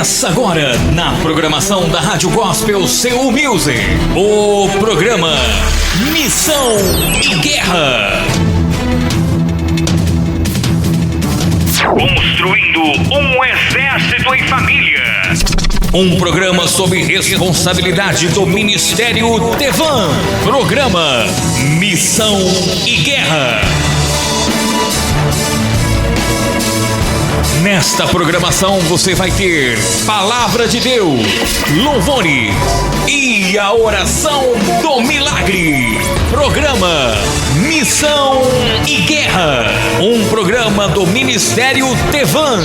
Começa agora, na programação da Rádio Gospel Seu Music, o programa Missão e Guerra. Construindo um exército em família. Um programa sob responsabilidade do Ministério Tevan. Programa Missão e Guerra. Nesta programação você vai ter Palavra de Deus, louvores e a oração do milagre. Programa Missão e Guerra, um programa do Ministério Tevan.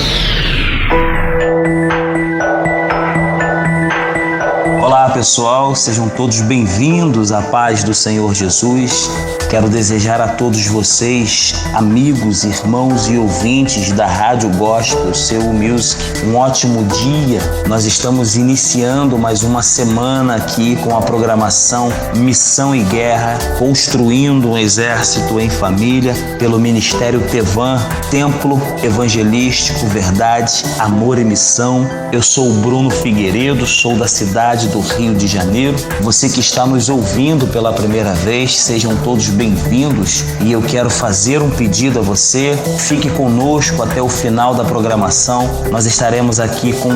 Olá pessoal, sejam todos bem-vindos à paz do Senhor Jesus. Quero desejar a todos vocês, amigos, irmãos e ouvintes da Rádio Gospel Seu Music, um ótimo dia. Nós estamos iniciando mais uma semana aqui com a programação Missão e Guerra, construindo um exército em família, pelo Ministério Tevan, Templo Evangelístico, Verdade, Amor e Missão. Eu sou o Bruno Figueiredo, sou da cidade do Rio de Janeiro. Você que está nos ouvindo pela primeira vez, sejam todos bem-vindos, e eu quero fazer um pedido a você: fique conosco até o final da programação. Nós estaremos aqui com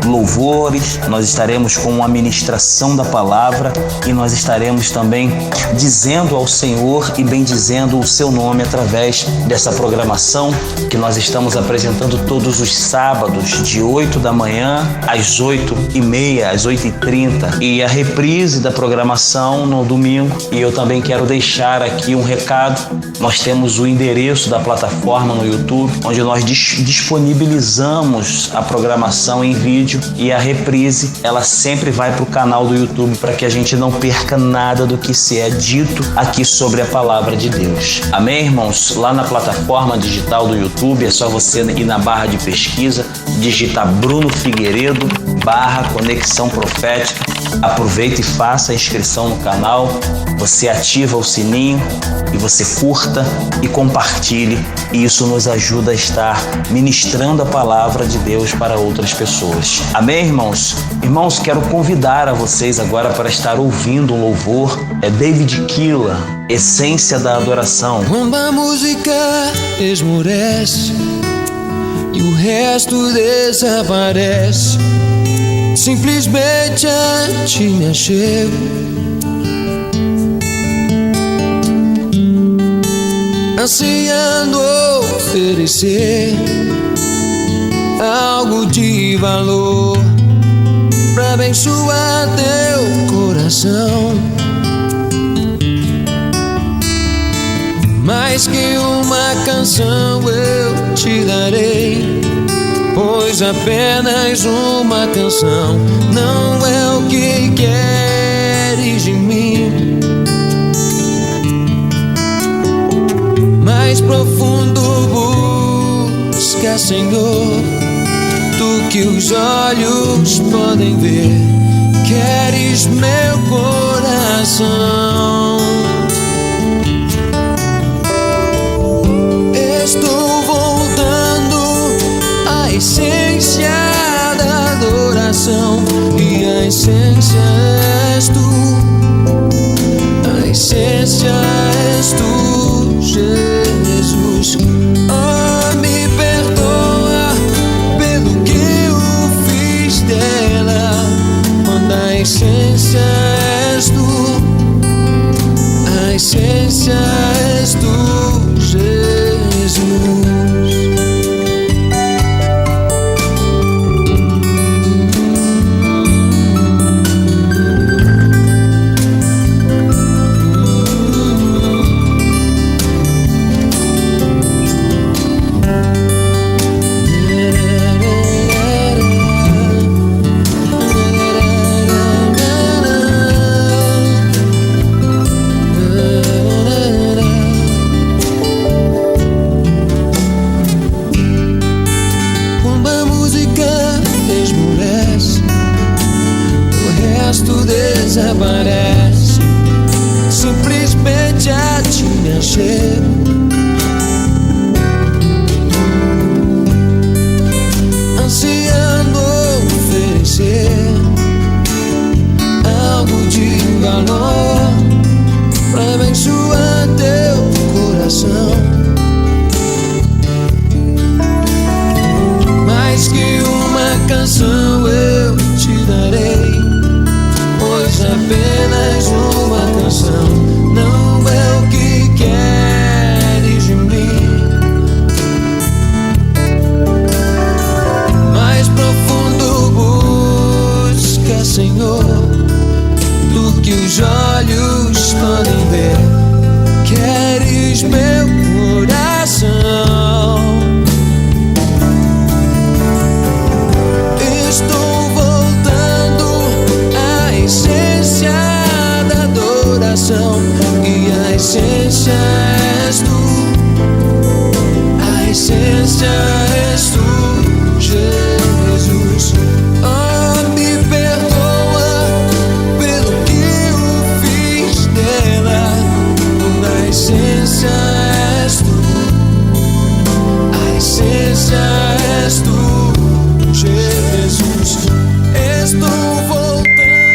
louvores, nós estaremos com a ministração da palavra e nós estaremos também dizendo ao Senhor e bendizendo o seu nome através dessa programação que nós estamos apresentando todos os sábados de 8 da manhã às 8h30, às 8h30, e a reprise da programação no domingo. E eu também quero deixar aqui um recado: nós temos o endereço da plataforma no YouTube, onde nós disponibilizamos a programação em vídeo, e a reprise ela sempre vai para o canal do YouTube, para que a gente não perca nada do que se é dito aqui sobre a palavra de Deus. Amém, irmãos? Lá na plataforma digital do YouTube é só você ir na barra de pesquisa, digitar Bruno Figueiredo /Conexão Profética. Aproveita e faça a inscrição no canal, você ativa o sininho e você curta e compartilhe, e isso nos ajuda a estar ministrando a palavra de Deus para outras pessoas. Amém, irmãos? Irmãos, quero convidar a vocês agora para estar ouvindo um louvor. É David Keelan, Essência da Adoração. Quando a música esmorece e o resto desaparece, simplesmente a ti me achego, ansiando oferecer algo de valor pra abençoar teu coração. Mais que uma canção eu te darei, pois apenas uma canção não é o que queres de mim. Mais profundo busca, Senhor, do que os olhos podem ver. Queres meu coração. Estou voltando à essência da adoração, e a essência és tu, a essência és tu, Jesus. Oh, me perdoa pelo que eu fiz dela, quando a essência és tu, a essência és tu, Jesus.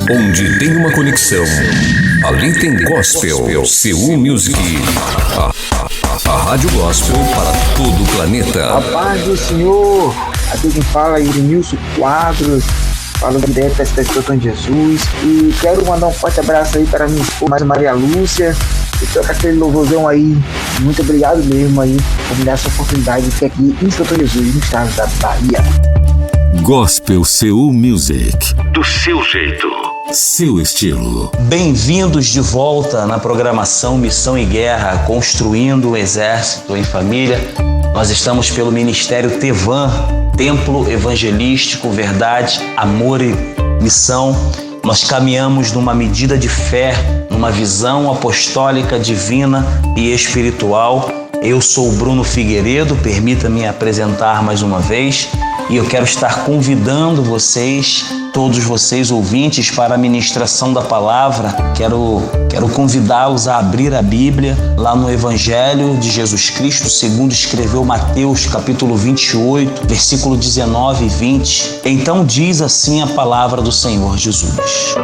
Onde tem uma conexão, ali tem gospel. Seul Music, a rádio gospel para todo o planeta. A paz do Senhor. Aqui quem fala é Irenilson Quadros, falo direto da Estação de Jesus. E quero mandar um forte abraço aí para minha esposa Maria Lúcia. E toca aquele louvorzão aí. Muito obrigado mesmo aí por me dar essa oportunidade de ter aqui em Estação de Jesus, no estado da Bahia. Gospel Seul Music. Do seu jeito. Seu estilo. Bem-vindos de volta na programação Missão e Guerra, construindo o exército em família. Nós estamos pelo Ministério Tevan, Templo Evangelístico, Verdade, Amor e Missão. Nós caminhamos numa medida de fé, numa visão apostólica, divina e espiritual. Eu sou o Bruno Figueiredo, permita-me apresentar mais uma vez. E eu quero estar convidando vocês, todos vocês ouvintes, para a ministração da palavra. Quero convidá-los a abrir a Bíblia lá no Evangelho de Jesus Cristo, segundo escreveu Mateus, capítulo 28, versículo 19 e 20. Então diz assim a palavra do Senhor Jesus.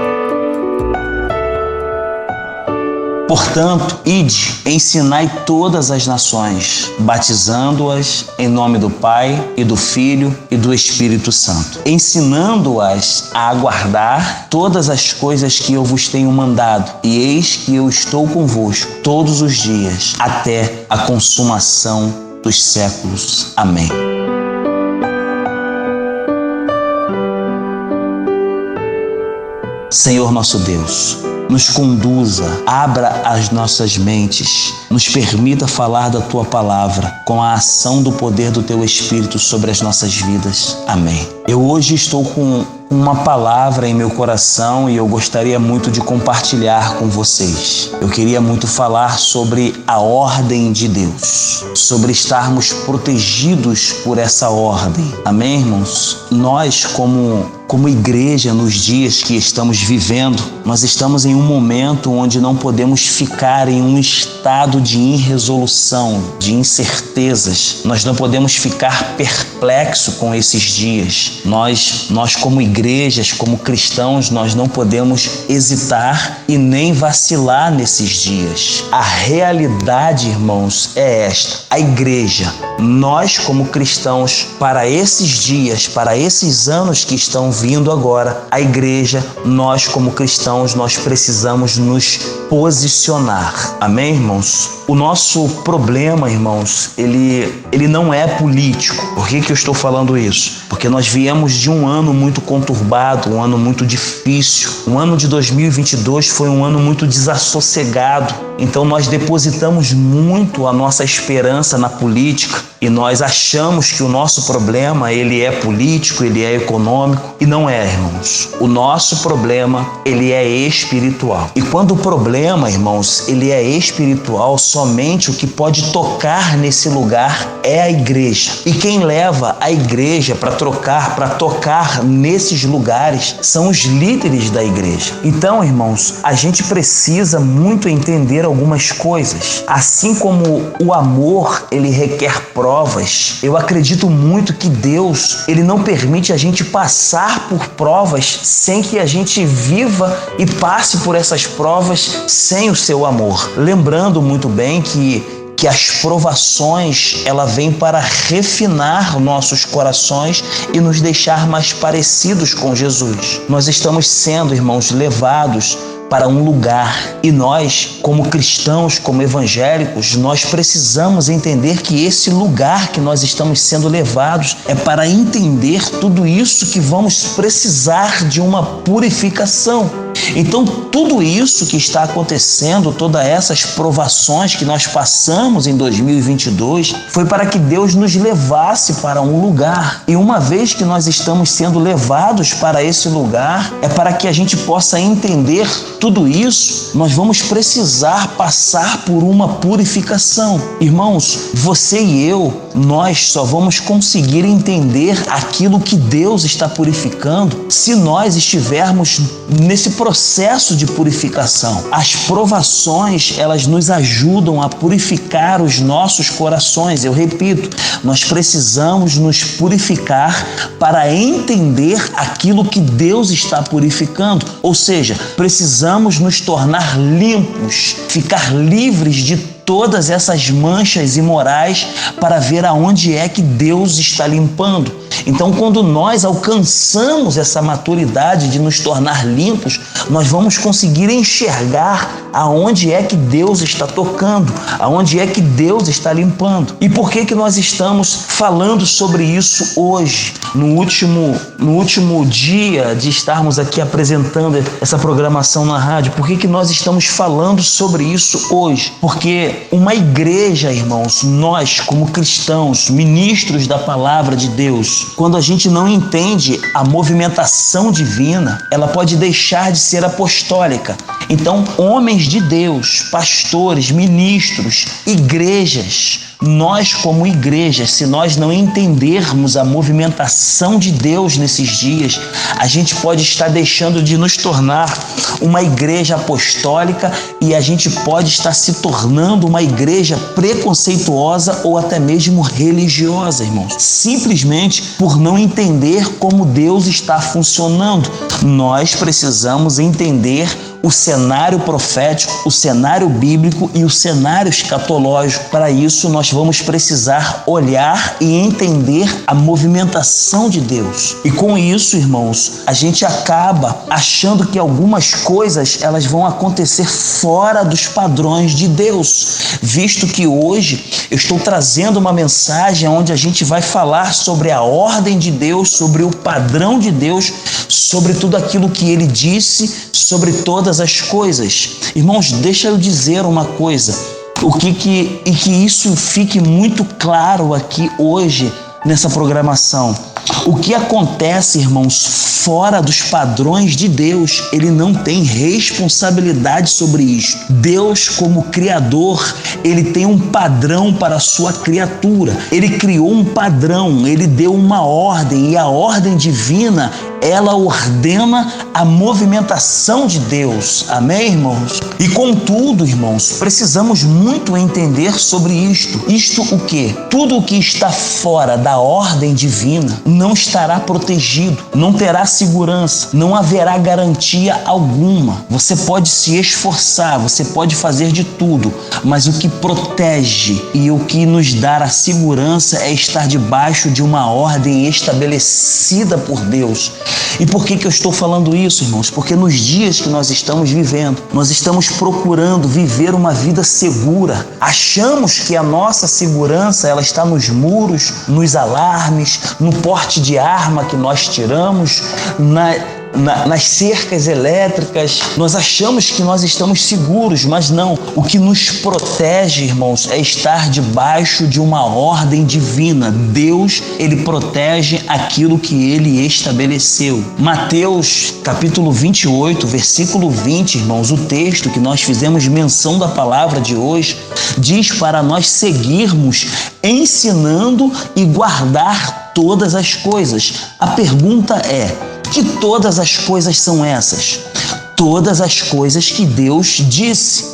Portanto, ide, ensinai todas as nações, batizando-as em nome do Pai e do Filho e do Espírito Santo, ensinando-as a guardar todas as coisas que eu vos tenho mandado, e eis que eu estou convosco todos os dias, até a consumação dos séculos. Amém. Senhor nosso Deus, nos conduza, abra as nossas mentes, nos permita falar da Tua palavra com a ação do poder do Teu Espírito sobre as nossas vidas. Amém. Eu hoje estou com uma palavra em meu coração e eu gostaria muito de compartilhar com vocês. Eu queria muito falar sobre a ordem de Deus, sobre estarmos protegidos por essa ordem. Amém, irmãos? Nós, como igreja, nos dias que estamos vivendo, nós estamos em um momento onde não podemos ficar em um estado de irresolução, de incertezas. Nós não podemos ficar perplexos com esses dias. Nós como igrejas, como cristãos, nós não podemos hesitar e nem vacilar nesses dias. A realidade, irmãos, é esta. A igreja, nós como cristãos, para esses dias, para esses anos que estão vindo agora, a igreja, nós como cristãos, nós precisamos nos posicionar. Amém, irmãos? O nosso problema, irmãos, ele não é político. Por que eu estou falando isso? Porque nós viemos de um ano muito conturbado, um ano muito difícil. O ano de 2022 foi um ano muito desassossegado. Então nós depositamos muito a nossa esperança na política e nós achamos que o nosso problema, ele é político, ele é econômico, e não é, irmãos. O nosso problema, ele é espiritual. E quando o problema, irmãos, ele é espiritual, somente o que pode tocar nesse lugar é a igreja. E quem leva a igreja para tocar nesses lugares são os líderes da igreja. Então, irmãos, a gente precisa muito entender algumas coisas. Assim como o amor, ele requer provas, eu acredito muito que Deus, ele não permite a gente passar por provas sem que a gente viva e passe por essas provas sem o seu amor. Lembrando muito bem que as provações, ela vem para refinar nossos corações e nos deixar mais parecidos com Jesus. Nós estamos sendo, irmãos, levados para um lugar. E nós, como cristãos, como evangélicos, nós precisamos entender que esse lugar que nós estamos sendo levados é para entender tudo isso que vamos precisar de uma purificação. Então, tudo isso que está acontecendo, todas essas provações que nós passamos em 2022, foi para que Deus nos levasse para um lugar. E uma vez que nós estamos sendo levados para esse lugar, é para que a gente possa entender tudo isso, nós vamos precisar passar por uma purificação. Irmãos, você e eu, nós só vamos conseguir entender aquilo que Deus está purificando se nós estivermos nesse processo de purificação. As provações, elas nos ajudam a purificar os nossos corações. Eu repito, nós precisamos nos purificar para entender aquilo que Deus está purificando. Ou seja, precisamos nos tornar limpos, ficar livres de todas essas manchas imorais para ver aonde é que Deus está limpando. Então, quando nós alcançamos essa maturidade de nos tornar limpos, nós vamos conseguir enxergar aonde é que Deus está tocando, aonde é que Deus está limpando. E por que nós estamos falando sobre isso hoje, no último dia de estarmos aqui apresentando essa programação na rádio? Por que nós estamos falando sobre isso hoje? Porque uma igreja, irmãos, nós como cristãos, ministros da palavra de Deus, quando a gente não entende a movimentação divina, ela pode deixar de ser apostólica. Então, homens de Deus, pastores, ministros, igrejas, nós como igreja, se nós não entendermos a movimentação de Deus nesses dias, a gente pode estar deixando de nos tornar uma igreja apostólica e a gente pode estar se tornando uma igreja preconceituosa ou até mesmo religiosa, irmãos. Simplesmente por não entender como Deus está funcionando. Nós precisamos entender o cenário profético, o cenário bíblico e o cenário escatológico. Para isso, nós vamos precisar olhar e entender a movimentação de Deus. E com isso, irmãos, a gente acaba achando que algumas coisas elas vão acontecer fora dos padrões de Deus, visto que hoje eu estou trazendo uma mensagem onde a gente vai falar sobre a ordem de Deus, sobre o padrão de Deus, sobre tudo aquilo que Ele disse, sobre todas as coisas. Irmãos, deixa eu dizer uma coisa, e que isso fique muito claro aqui hoje nessa programação. O que acontece, irmãos, fora dos padrões de Deus, Ele não tem responsabilidade sobre isso. Deus, como Criador, Ele tem um padrão para a sua criatura. Ele criou um padrão, Ele deu uma ordem, e a ordem divina, ela ordena a movimentação de Deus. Amém, irmãos? E contudo, irmãos, precisamos muito entender sobre isto. Isto o quê? Tudo o que está fora da ordem divina não estará protegido, não terá segurança, não haverá garantia alguma. Você pode se esforçar, você pode fazer de tudo, mas o que protege e o que nos dá a segurança é estar debaixo de uma ordem estabelecida por Deus. E por que eu estou falando isso, irmãos? Porque nos dias que nós estamos vivendo, nós estamos procurando viver uma vida segura. Achamos que a nossa segurança ela está nos muros, nos alarmes, no porte de arma que nós tiramos, nas cercas elétricas. Nós achamos que nós estamos seguros, mas não. O que nos protege, irmãos, é estar debaixo de uma ordem divina. Deus, Ele protege aquilo que Ele estabeleceu. Mateus, capítulo 28, versículo 20, irmãos, o texto que nós fizemos menção da palavra de hoje, diz para nós seguirmos ensinando e guardar todas as coisas. A pergunta é: que todas as coisas são essas? Todas as coisas que Deus disse.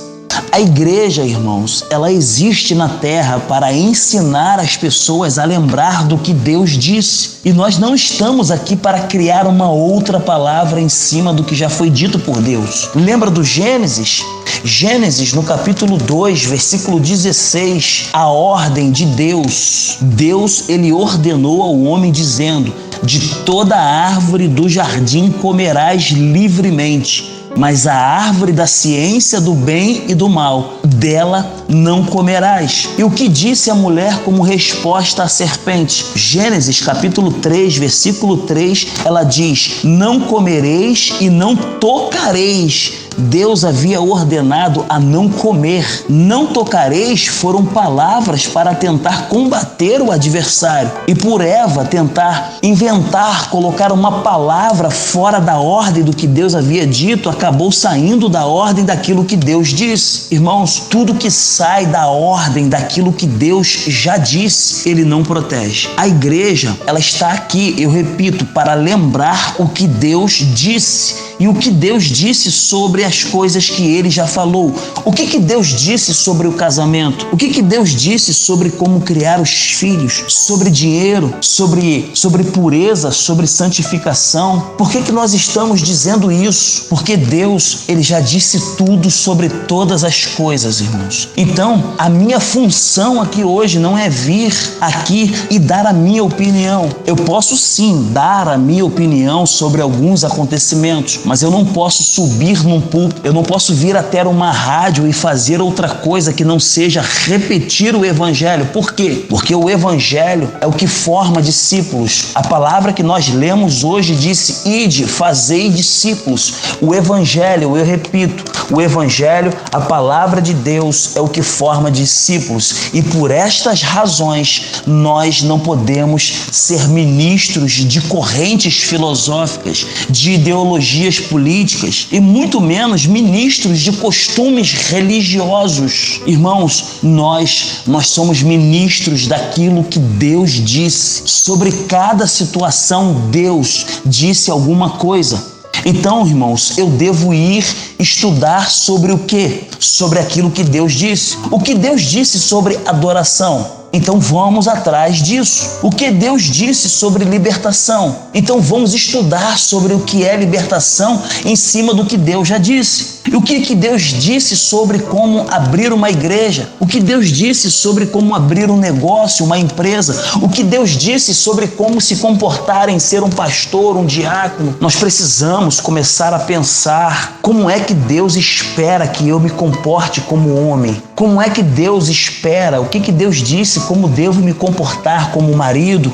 A igreja, irmãos, ela existe na terra para ensinar as pessoas a lembrar do que Deus disse. E nós não estamos aqui para criar uma outra palavra em cima do que já foi dito por Deus. Lembra do Gênesis? Gênesis, no capítulo 2, versículo 16, a ordem de Deus. Deus, Ele ordenou ao homem dizendo: de toda árvore do jardim comerás livremente, mas a árvore da ciência do bem e do mal, dela não comerás. E o que disse a mulher como resposta à serpente? Gênesis capítulo 3, versículo 3, ela diz: não comereis e não tocareis Deus havia ordenado a não comer. Não tocareis foram palavras para tentar combater o adversário. E por Eva tentar inventar, colocar uma palavra fora da ordem do que Deus havia dito, acabou saindo da ordem daquilo que Deus disse. Irmãos, tudo que sai da ordem daquilo que Deus já disse, Ele não protege. A igreja, ela está aqui, eu repito, para lembrar o que Deus disse. E o que Deus disse sobre as coisas que Ele já falou. O que Deus disse sobre o casamento? O que Deus disse sobre como criar os filhos? Sobre dinheiro? Sobre pureza? Sobre santificação? Por que nós estamos dizendo isso? Porque Deus, Ele já disse tudo sobre todas as coisas, irmãos. Então, a minha função aqui hoje não é vir aqui e dar a minha opinião. Eu posso sim dar a minha opinião sobre alguns acontecimentos, mas eu não posso subir num púlpito, eu não posso vir até uma rádio e fazer outra coisa que não seja repetir o Evangelho. Por quê? Porque o Evangelho é o que forma discípulos. A palavra que nós lemos hoje disse: ide, fazei discípulos. O Evangelho, eu repito, o Evangelho, a palavra de Deus é o que forma discípulos. E por estas razões, nós não podemos ser ministros de correntes filosóficas, de ideologias políticas e muito menos ministros de costumes religiosos. Irmãos, nós somos ministros daquilo que Deus disse. Sobre cada situação, Deus disse alguma coisa. Então, irmãos, eu devo ir estudar sobre o quê? Sobre aquilo que Deus disse. O que Deus disse sobre adoração? Então vamos atrás disso. O que Deus disse sobre libertação? Então vamos estudar sobre o que é libertação em cima do que Deus já disse. E o que Deus disse sobre como abrir uma igreja? O que Deus disse sobre como abrir um negócio, uma empresa? O que Deus disse sobre como se comportar em ser um pastor, um diácono? Nós precisamos começar a pensar como é que Deus espera que eu me comporte como homem. Como é que Deus espera? O que Deus disse? Como devo me comportar como marido?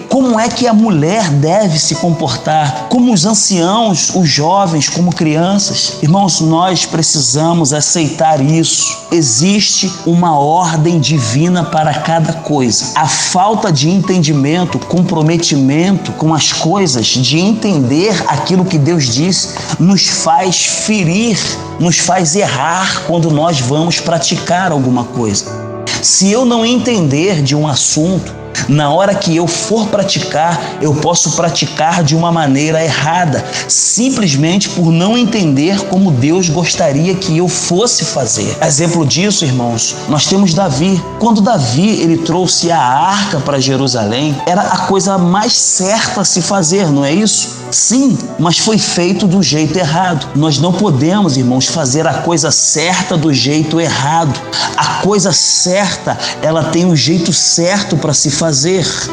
Como é que a mulher deve se comportar? Como os anciãos, os jovens, como crianças? Irmãos, nós precisamos aceitar isso. Existe uma ordem divina para cada coisa. A falta de entendimento, comprometimento com as coisas, de entender aquilo que Deus disse, nos faz ferir, nos faz errar quando nós vamos praticar alguma coisa. Se eu não entender de um assunto, na hora que eu for praticar, eu posso praticar de uma maneira errada, simplesmente por não entender como Deus gostaria que eu fosse fazer. Exemplo disso, irmãos, nós temos Davi. Quando Davi ele trouxe a arca para Jerusalém, era a coisa mais certa a se fazer, não é isso? Sim, mas foi feito do jeito errado. Nós não podemos, irmãos, fazer a coisa certa do jeito errado. A coisa certa, ela tem um jeito certo para se fazer.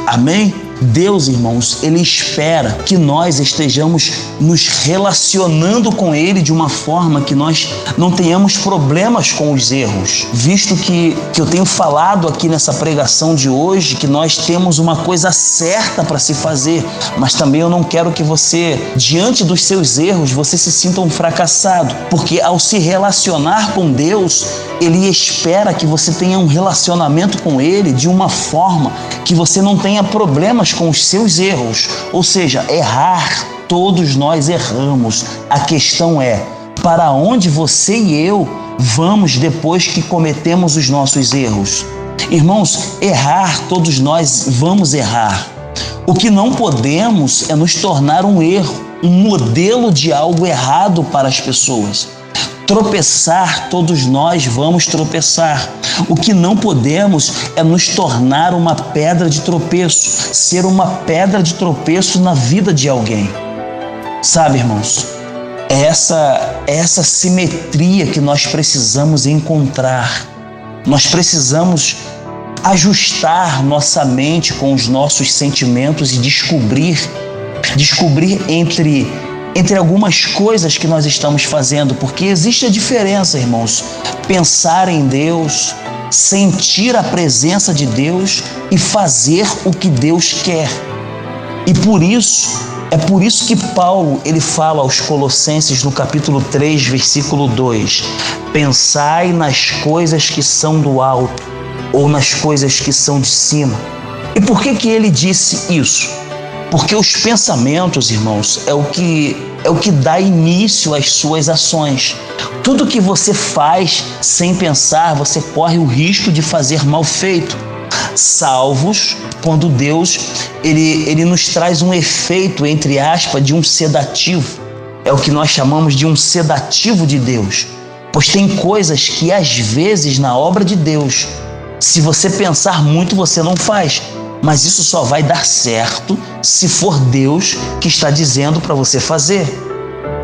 Amém? Deus, irmãos, Ele espera que nós estejamos nos relacionando com Ele de uma forma que nós não tenhamos problemas com os erros. Visto que eu tenho falado aqui nessa pregação de hoje que nós temos uma coisa certa para se fazer, mas também eu não quero que você, diante dos seus erros, você se sinta um fracassado, porque ao se relacionar com Deus, Ele espera que você tenha um relacionamento com Ele de uma forma que você não tenha problemas com os seus erros. Ou seja, errar, todos nós erramos. A questão é, para onde você e eu vamos depois que cometemos os nossos erros? Irmãos, errar, todos nós vamos errar. O que não podemos é nos tornar um erro, um modelo de algo errado para as pessoas. Tropeçar, todos nós vamos tropeçar. O que não podemos é nos tornar uma pedra de tropeço, ser uma pedra de tropeço na vida de alguém. Sabe, irmãos, é essa simetria que nós precisamos encontrar. Nós precisamos ajustar nossa mente com os nossos sentimentos e descobrir entre algumas coisas que nós estamos fazendo, porque existe a diferença, irmãos, pensar em Deus, sentir a presença de Deus e fazer o que Deus quer. E por isso, É por isso que Paulo, ele fala aos Colossenses no capítulo 3, versículo 2: pensai nas coisas que são do alto, ou nas coisas que são de cima. E por que ele disse isso? Porque os pensamentos, irmãos, é o que dá início às suas ações. Tudo que você faz sem pensar, você corre o risco de fazer mal feito. Salvos quando Deus ele nos traz um efeito, entre aspas, de um sedativo. É o que nós chamamos de um sedativo de Deus. Pois tem coisas que às vezes na obra de Deus, se você pensar muito, você não faz. Mas isso só vai dar certo se for Deus que está dizendo para você fazer.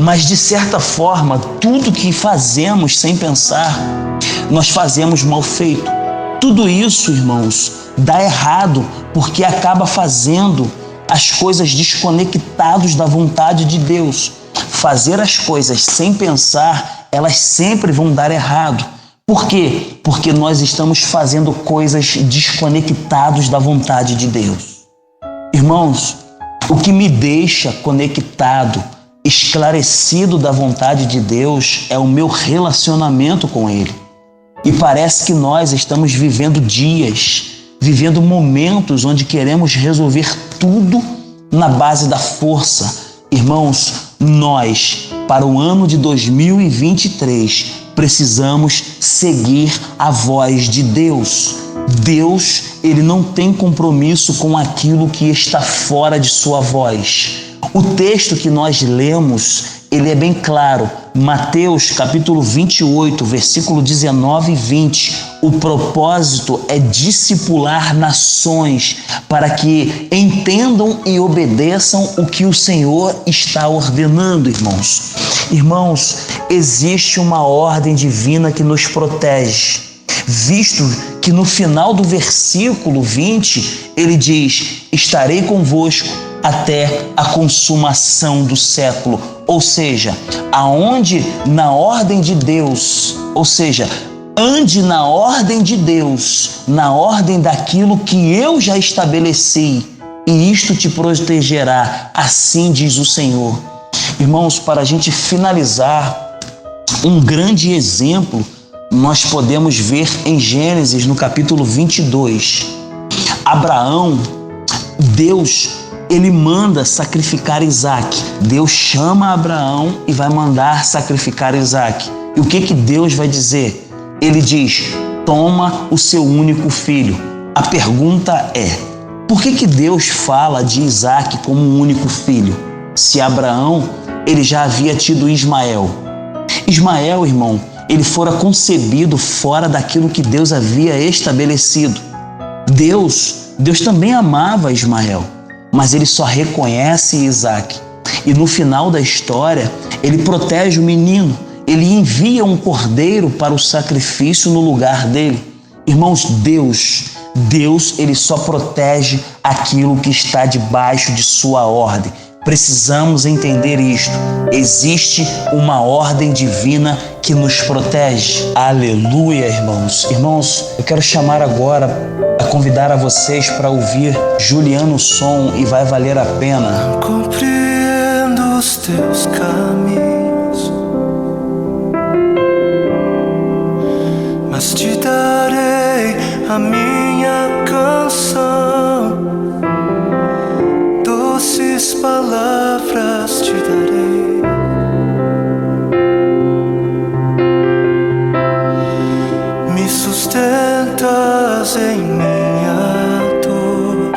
Mas de certa forma, tudo que fazemos sem pensar, nós fazemos mal feito. Tudo isso, irmãos, dá errado porque acaba fazendo as coisas desconectados da vontade de Deus. Fazer as coisas sem pensar, elas sempre vão dar errado. Por quê? Porque nós estamos fazendo coisas desconectados da vontade de Deus. Irmãos, o que me deixa conectado, esclarecido da vontade de Deus é o meu relacionamento com Ele. E parece que nós estamos vivendo dias, vivendo momentos onde queremos resolver tudo na base da força. Irmãos, nós, para o ano de 2023, precisamos seguir a voz de Deus. Deus, ele não tem compromisso com aquilo que está fora de sua voz. O texto que nós lemos, ele é bem claro. Mateus capítulo 28, versículo 19 e 20. O propósito é discipular nações para que entendam e obedeçam o que o Senhor está ordenando, irmãos. Irmãos, existe uma ordem divina que nos protege, visto que no final do versículo 20, ele diz: estarei convosco até a consumação do século. Ou seja, aonde na ordem de Deus, ou seja, ande na ordem de Deus, na ordem daquilo que eu já estabeleci, e isto te protegerá, assim diz o Senhor. Irmãos, para a gente finalizar, um grande exemplo nós podemos ver em Gênesis, no capítulo 22. Abraão, Deus, ele manda sacrificar Isaac. Deus chama Abraão e vai mandar sacrificar Isaac. E o que Deus vai dizer? Ele diz: toma o seu único filho. A pergunta é: por que Deus fala de Isaac como um único filho, se Abraão ele já havia tido Ismael? Ismael, irmão, ele fora concebido fora daquilo que Deus havia estabelecido. Deus também amava Ismael, mas ele só reconhece Isaac. E no final da história, ele protege o menino. Ele envia um cordeiro para o sacrifício no lugar dele. Irmãos, Deus, ele só protege aquilo que está debaixo de sua ordem. Precisamos entender isto. Existe uma ordem divina que nos protege. Aleluia, irmãos. Irmãos, eu quero chamar agora, a convidar a vocês para ouvir Juliano Som e Vai Valer a Pena. Compreendo os teus caminhos, mas te darei a minha canção, doces palavras te darei. Me sustentas em minha dor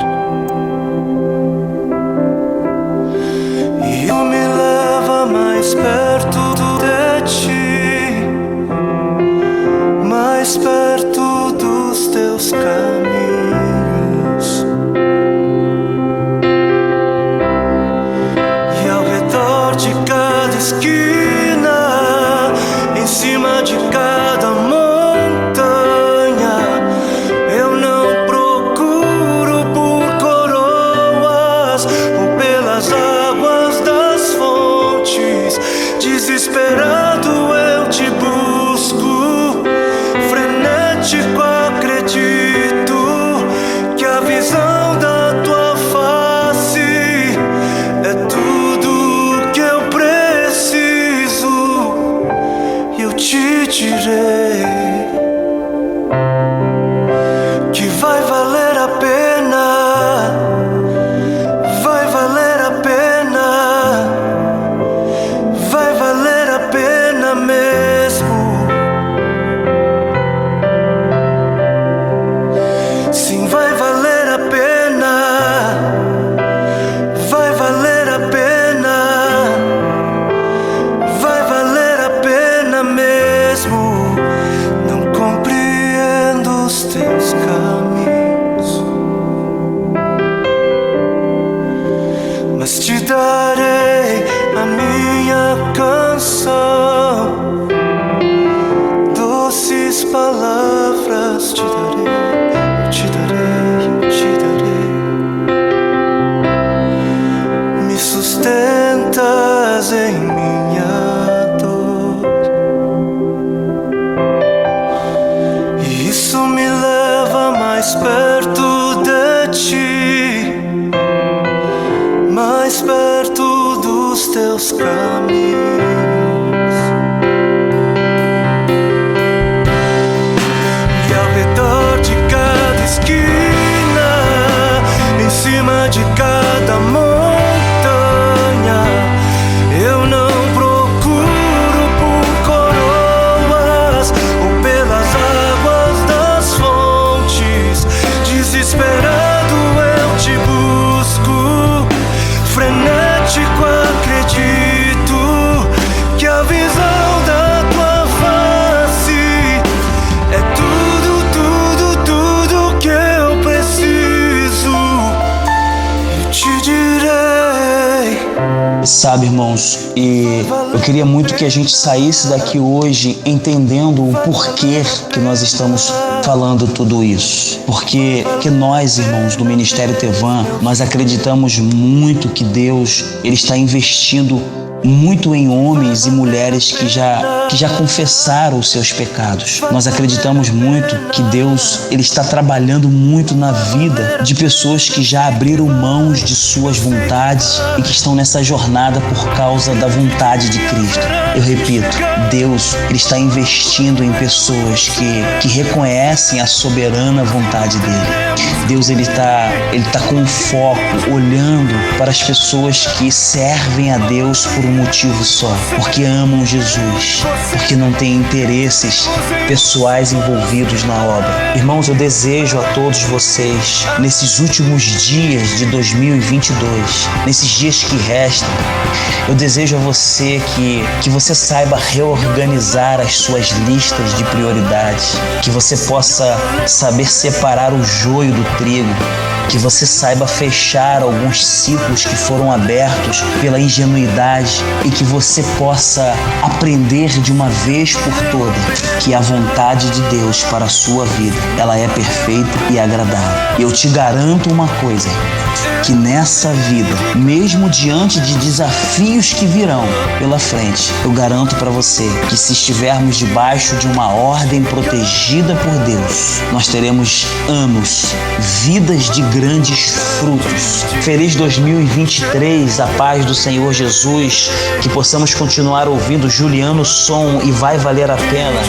e me leva mais perto de ti, mais perto dos teus caminhos. teus caminhos. E ao redor de cada esquina, em cima de cada montanha, eu não procuro por coroas ou pelas águas das fontes. Desesperado eu te busco, frenético acredito que a visão da tua face é tudo, tudo, tudo que eu preciso. Eu te direi. Sabe, irmãos, e eu queria muito que a gente saísse daqui hoje entendendo o porquê que nós estamos falando tudo isso. Porque nós, irmãos do Ministério Tevan, nós acreditamos muito que Deus, Ele está investindo muito em homens e mulheres que já confessaram os seus pecados. Nós acreditamos muito que Deus, Ele está trabalhando muito na vida de pessoas que já abriram mãos de suas vontades e que estão nessa jornada por causa da vontade de Cristo. Eu repito, Deus, Ele está investindo em pessoas que reconhecem a soberana vontade dEle. Deus, Ele tá com foco, olhando para as pessoas que servem a Deus por um motivo só, porque amam Jesus, porque não têm interesses pessoais envolvidos na obra. Irmãos, eu desejo a todos vocês, nesses últimos dias de 2022, nesses dias que restam, eu desejo a você que você saiba reorganizar as suas listas de prioridades, que você possa saber separar o joio do trigo, que você saiba fechar alguns ciclos que foram abertos pela ingenuidade e que você possa aprender de uma vez por toda que a vontade de Deus para a sua vida, ela é perfeita e agradável. Eu te garanto uma coisa, que nessa vida, mesmo diante de desafios que virão pela frente, eu garanto para você que se estivermos debaixo de uma ordem protegida por Deus, nós teremos anos, vidas de grandes frutos. Feliz 2023, a paz do Senhor Jesus, que possamos continuar ouvindo Juliano Som e Vai Valer a Pena.